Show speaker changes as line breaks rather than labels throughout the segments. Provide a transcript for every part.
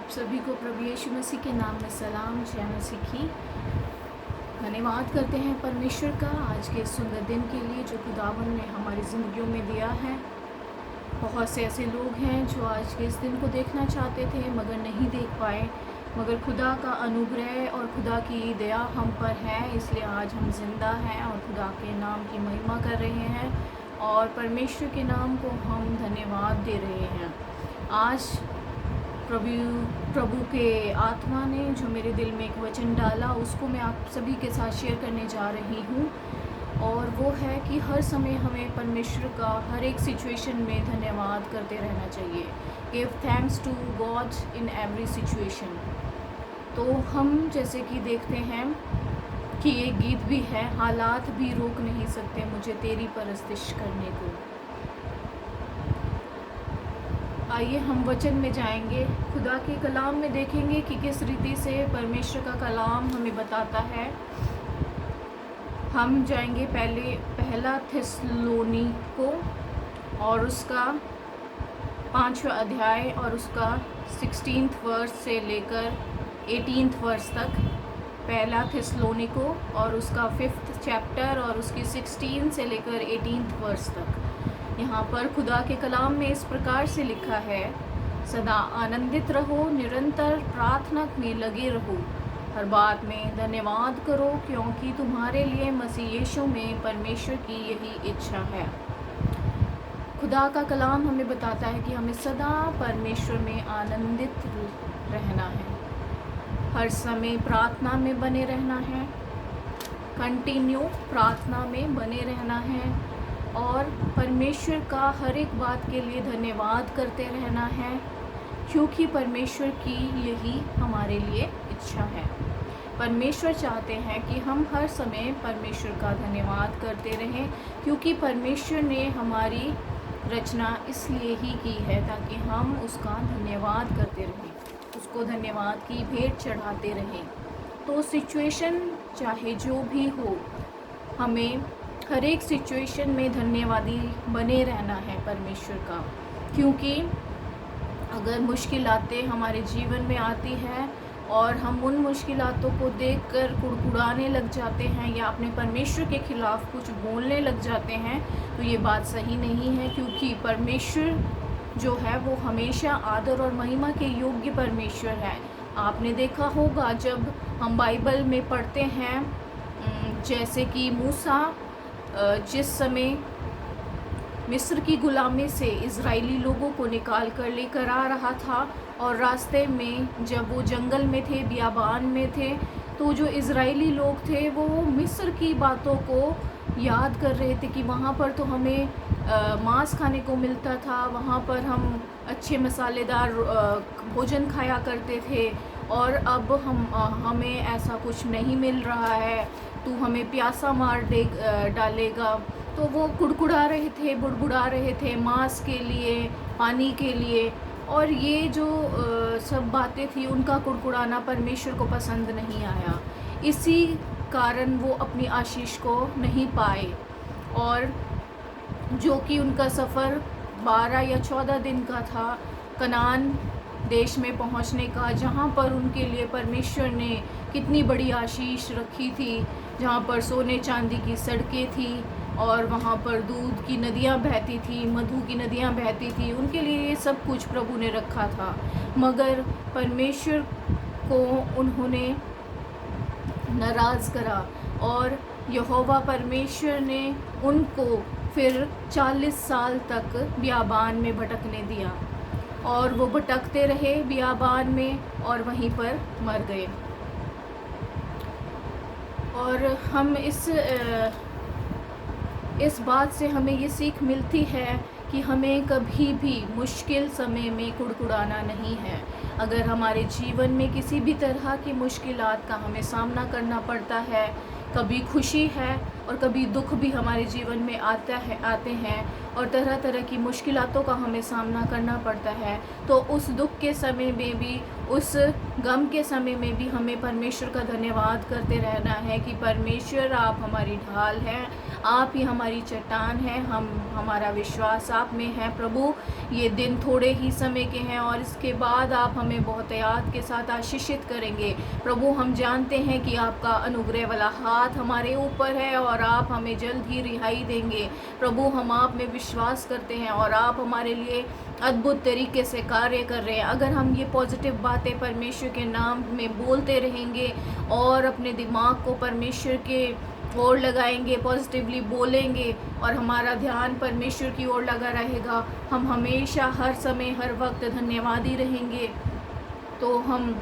आप सभी को प्रभु यीशु मसीह के नाम में सलाम। जय मसीह की। धन्यवाद करते हैं परमेश्वर का आज के इस सुंदर दिन के लिए जो खुदावन ने हमारी ज़िंदगियों में दिया है। बहुत से ऐसे लोग हैं जो आज के इस दिन को देखना चाहते थे मगर नहीं देख पाए, मगर खुदा का अनुग्रह और खुदा की दया हम पर है, इसलिए आज हम जिंदा हैं और खुदा के नाम की महिमा कर रहे हैं और परमेश्वर के नाम को हम धन्यवाद दे रहे हैं। आज प्रभु के आत्मा ने जो मेरे दिल में एक वचन डाला उसको मैं आप सभी के साथ शेयर करने जा रही हूँ, और वो है कि हर समय हमें परमेश्वर का हर एक सिचुएशन में धन्यवाद करते रहना चाहिए। Give thanks to God in every situation. तो हम जैसे कि देखते हैं कि ये गीत भी है, हालात भी रोक नहीं सकते मुझे तेरी परस्तिश करने को। आइए हम वचन में जाएंगे, खुदा के कलाम में देखेंगे कि किस रीति से परमेश्वर का कलाम हमें बताता है। हम जाएंगे पहला थिस्सलुनी को और उसका 5वां अध्याय और उसका 16th वर्स से लेकर 18th वर्स तक। पहला थिस्सलुनी को और उसका 5th चैप्टर और उसकी 16 से लेकर 18th वर्स तक। यहाँ पर खुदा के कलाम में इस प्रकार से लिखा है, सदा आनंदित रहो, निरंतर प्रार्थना में लगे रहो, हर बात में धन्यवाद करो, क्योंकि तुम्हारे लिए मसीह यीशु में परमेश्वर की यही इच्छा है। खुदा का कलाम हमें बताता है कि हमें सदा परमेश्वर में आनंदित रहना है, हर समय प्रार्थना में बने रहना है, कंटिन्यू प्रार्थना में बने रहना है और परमेश्वर का हर एक बात के लिए धन्यवाद करते रहना है, क्योंकि परमेश्वर की यही हमारे लिए इच्छा है। परमेश्वर चाहते हैं कि हम हर समय परमेश्वर का धन्यवाद करते रहें, क्योंकि परमेश्वर ने हमारी रचना इसलिए ही की है ताकि हम उसका धन्यवाद करते रहें, उसको धन्यवाद की भेंट चढ़ाते रहें। तो सिचुएशन चाहे जो भी हो, हमें हर एक सिचुएशन में धन्यवादी बने रहना है परमेश्वर का, क्योंकि अगर मुश्किलातें हमारे जीवन में आती है और हम उन मुश्किलातों को देखकर कुड़कुड़ाने लग जाते हैं या अपने परमेश्वर के खिलाफ कुछ बोलने लग जाते हैं, तो ये बात सही नहीं है, क्योंकि परमेश्वर जो है वो हमेशा आदर और महिमा के योग्य परमेश्वर है। आपने देखा होगा जब हम बाइबल में पढ़ते हैं, जैसे कि मूसा जिस समय मिस्र की गुलामी से इज़राइली लोगों को निकाल कर लेकर आ रहा था और रास्ते में जब वो जंगल में थे, बियाबान में थे, तो जो इज़राइली लोग थे वो मिस्र की बातों को याद कर रहे थे कि वहाँ पर तो हमें मांस खाने को मिलता था, वहाँ पर हम अच्छे मसालेदार भोजन खाया करते थे, और अब हमें ऐसा कुछ नहीं मिल रहा है, तू हमें प्यासा मार डालेगा। तो वो कुड़कुड़ा रहे थे, बुड़बुड़ा रहे थे मांस के लिए, पानी के लिए, और ये जो सब बातें थी उनका कुड़कुड़ाना परमेश्वर को पसंद नहीं आया। इसी कारण वो अपनी आशीष को नहीं पाए, और जो कि उनका सफ़र 12 या 14 दिन का था कनान देश में पहुंचने का, जहां पर उनके लिए परमेश्वर ने कितनी बड़ी आशीष रखी थी, जहां पर सोने चांदी की सड़कें थी और वहां पर दूध की नदियां बहती थी, मधु की नदियां बहती थी। उनके लिए ये सब कुछ प्रभु ने रखा था, मगर परमेश्वर को उन्होंने नाराज़ करा और यहोवा परमेश्वर ने उनको फिर 40 साल तक बियाबान में भटकने दिया, और वो भटकते रहे बियाबान में और वहीं पर मर गए। और हम इस बात से हमें ये सीख मिलती है कि हमें कभी भी मुश्किल समय में कुड़कुड़ाना नहीं है। अगर हमारे जीवन में किसी भी तरह की मुश्किलात का हमें सामना करना पड़ता है, कभी खुशी है और कभी दुख भी हमारे जीवन में आते हैं और तरह तरह की मुश्किलातों का हमें सामना करना पड़ता है। तो उस दुख के समय में भी, उस गम के समय में भी हमें परमेश्वर का धन्यवाद करते रहना है कि परमेश्वर आप हमारी ढाल हैं, आप ही हमारी चट्टान हैं, हमारा विश्वास आप में है। प्रभु, ये दिन थोड़े ही समय के हैं और इसके बाद आप हमें बहुतायत के साथ आशीषित करेंगे। प्रभु, हम जानते हैं कि आपका अनुग्रह वाला हाथ हमारे ऊपर है और आप हमें जल्द ही रिहाई देंगे। प्रभु, हम आप में विश्वास करते हैं और आप हमारे लिए अद्भुत तरीके से कार्य कर रहे हैं। अगर हम ये पॉजिटिव बातें परमेश्वर के नाम में बोलते रहेंगे और अपने दिमाग को परमेश्वर के ओर लगाएंगे, पॉजिटिवली बोलेंगे और हमारा ध्यान परमेश्वर की ओर लगा रहेगा, हम हमेशा, हर समय, हर वक्त धन्यवादी रहेंगे, तो हम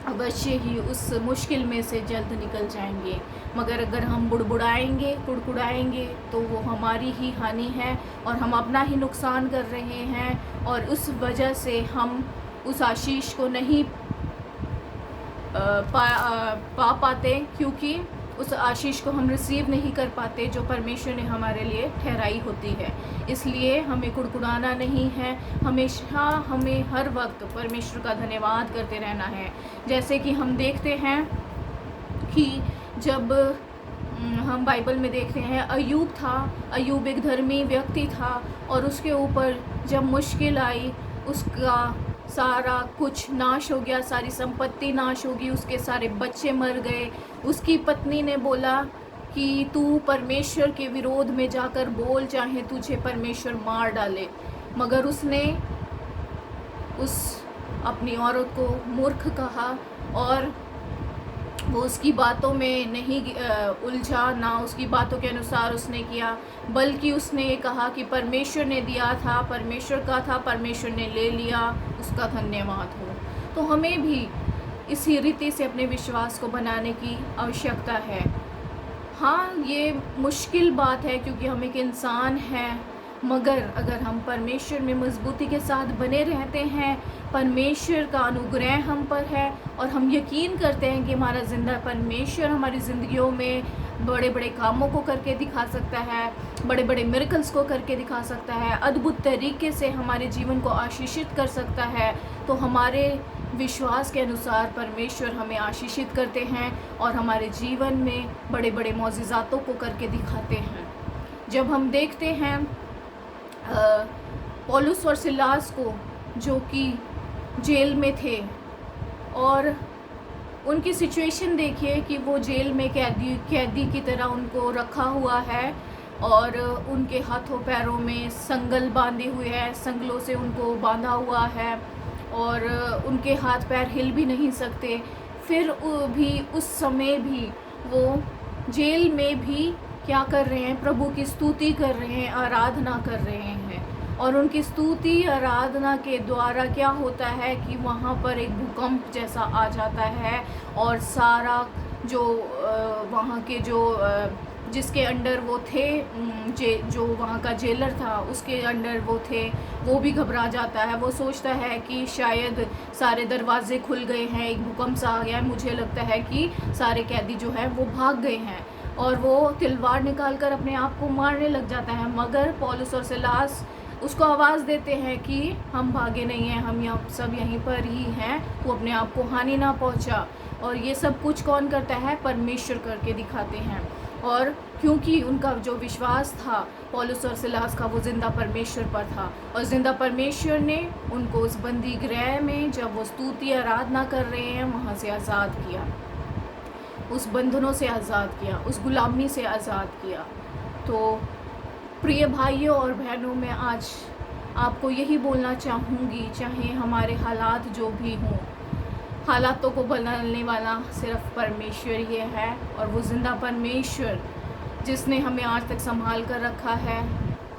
अवश्य ही उस मुश्किल में से जल्द निकल जाएंगे। मगर अगर हम बुड़बुड़ाएंगे, कुड़कुड़ाएंगे, तो वो हमारी ही हानि है और हम अपना ही नुकसान कर रहे हैं और उस वजह से हम उस आशीष को नहीं पा पाते, क्योंकि उस आशीष को हम रिसीव नहीं कर पाते जो परमेश्वर ने हमारे लिए ठहराई होती है। इसलिए हमें कुड़कुड़ाना नहीं है, हमेशा हमें हर वक्त परमेश्वर का धन्यवाद करते रहना है। जैसे कि हम देखते हैं कि जब हम बाइबल में देखते हैं, अय्यूब था, अय्यूब एक धर्मी व्यक्ति था और उसके ऊपर जब मुश्किल आई, उसका सारा कुछ नाश हो गया, सारी संपत्ति नाश होगी, उसके सारे बच्चे मर गए। उसकी पत्नी ने बोला कि तू परमेश्वर के विरोध में जाकर बोल, चाहे तुझे परमेश्वर मार डाले। मगर उसने उस अपनी औरत को मूर्ख कहा और वो उसकी बातों में नहीं उलझा, ना उसकी बातों के अनुसार उसने किया, बल्कि उसने ये कहा कि परमेश्वर ने दिया था, परमेश्वर का था, परमेश्वर ने ले लिया, उसका धन्यवाद हो। तो हमें भी इसी रीति से अपने विश्वास को बनाने की आवश्यकता है। हाँ, ये मुश्किल बात है क्योंकि हम एक इंसान हैं, मगर अगर हम परमेश्वर में मजबूती के साथ बने रहते हैं, परमेश्वर का अनुग्रह हम पर है और हम यकीन करते हैं कि हमारा ज़िंदा परमेश्वर हमारी ज़िंदगियों में बड़े बड़े कामों को करके दिखा सकता है, बड़े बड़े मिरेकल्स को करके दिखा सकता है, अद्भुत तरीके से हमारे जीवन को आशीषित कर सकता है, तो हमारे विश्वास के अनुसार परमेश्वर हमें आशीषित करते हैं और हमारे जीवन में बड़े बड़े मौजिज़ातों को करके दिखाते हैं। जब हम देखते हैं पौलुस और सिलास को, जो कि जेल में थे, और उनकी सिचुएशन देखिए कि वो जेल में कैदी की तरह उनको रखा हुआ है और उनके हाथों पैरों में संगल बांधे हुए हैं, संगलों से उनको बांधा हुआ है और उनके हाथ पैर हिल भी नहीं सकते। फिर भी उस समय भी वो जेल में भी क्या कर रहे हैं? प्रभु की स्तुति कर रहे हैं, आराधना कर रहे हैं। और उनकी स्तुति आराधना के द्वारा क्या होता है कि वहाँ पर एक भूकंप जैसा आ जाता है और सारा जो वहाँ के जो जिसके अंडर वो थे, जो वहाँ का जेलर था, उसके अंडर वो थे, वो भी घबरा जाता है। वो सोचता है कि शायद सारे दरवाजे खुल गए हैं, एक भूकंप सा आ गया है, मुझे लगता है कि सारे कैदी जो है वो भाग गए हैं, और वो तलवार निकाल कर अपने आप को मारने लग जाता है। मगर पौलुस और सिलास उसको आवाज़ देते हैं कि हम भागे नहीं हैं, हम यहाँ सब यहीं पर ही हैं, वो अपने आप को हानि ना पहुँचा। और ये सब कुछ कौन करता है? परमेश्वर करके दिखाते हैं। और क्योंकि उनका जो विश्वास था पौलुस और सिलास का, वो ज़िंदा परमेश्वर पर था, और ज़िंदा परमेश्वर ने उनको उस बंदी गृह में, जब वो स्तुति आराधना कर रहे हैं, वहाँ से आज़ाद किया, उस बंधनों से आज़ाद किया, उस गुलामी से आज़ाद किया। तो प्रिय भाइयों और बहनों, मैं आज आपको यही बोलना चाहूँगी, चाहे हमारे हालात जो भी हों, हालातों को बदलने वाला सिर्फ परमेश्वर ही है, और वो ज़िंदा परमेश्वर जिसने हमें आज तक संभाल कर रखा है,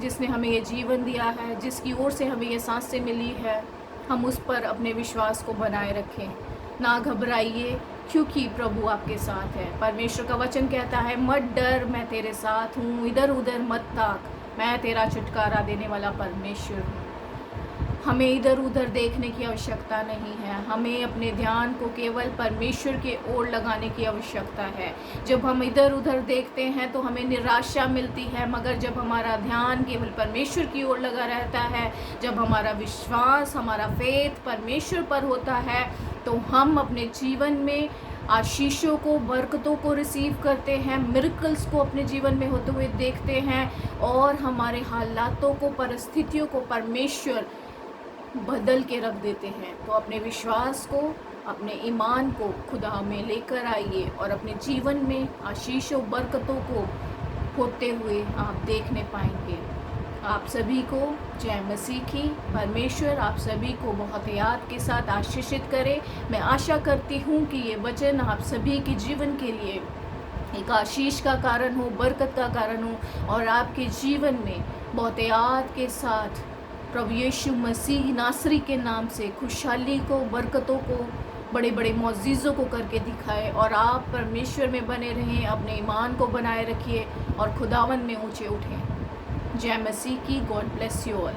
जिसने हमें ये जीवन दिया है, जिसकी ओर से हमें ये सांसें मिली है, हम उस पर अपने विश्वास को बनाए रखें। ना घबराइए, क्योंकि प्रभु आपके साथ है। परमेश्वर का वचन कहता है, मत डर, मैं तेरे साथ हूँ, इधर उधर मत ताक, मैं तेरा छुटकारा देने वाला परमेश्वर हूँ। हमें इधर उधर देखने की आवश्यकता नहीं है। हमें अपने ध्यान को केवल परमेश्वर के ओर लगाने की आवश्यकता है। जब हम इधर उधर देखते हैं तो हमें निराशा मिलती है, मगर जब हमारा ध्यान केवल परमेश्वर की ओर लगा रहता है, जब हमारा विश्वास, हमारा फेथ परमेश्वर पर होता है, तो हम अपने जीवन में आशीषों को, बरकतों को रिसीव करते हैं, मिरेकल्स को अपने जीवन में होते हुए देखते हैं, और हमारे हालातों को, परिस्थितियों को परमेश्वर बदल के रख देते हैं। तो अपने विश्वास को, अपने ईमान को खुदा में लेकर आइए और अपने जीवन में आशीषों, बरकतों को होते हुए आप देखने पाएंगे। आप सभी को जय मसीह की। परमेश्वर आप सभी को बहुत याद के साथ आशीषित करे। मैं आशा करती हूँ कि ये वचन आप सभी के जीवन के लिए एक आशीष का कारण हो, बरकत का कारण हो, और आपके जीवन में बहुत याद के साथ प्रभु यीशु मसीह नासरी के नाम से खुशहाली को, बरकतों को, बड़े बड़े मौजीज़ों को करके दिखाए, और आप परमेश्वर में बने रहें, अपने ईमान को बनाए रखिए और खुदावन में ऊंचे उठें। जय मसीह की। God bless you all.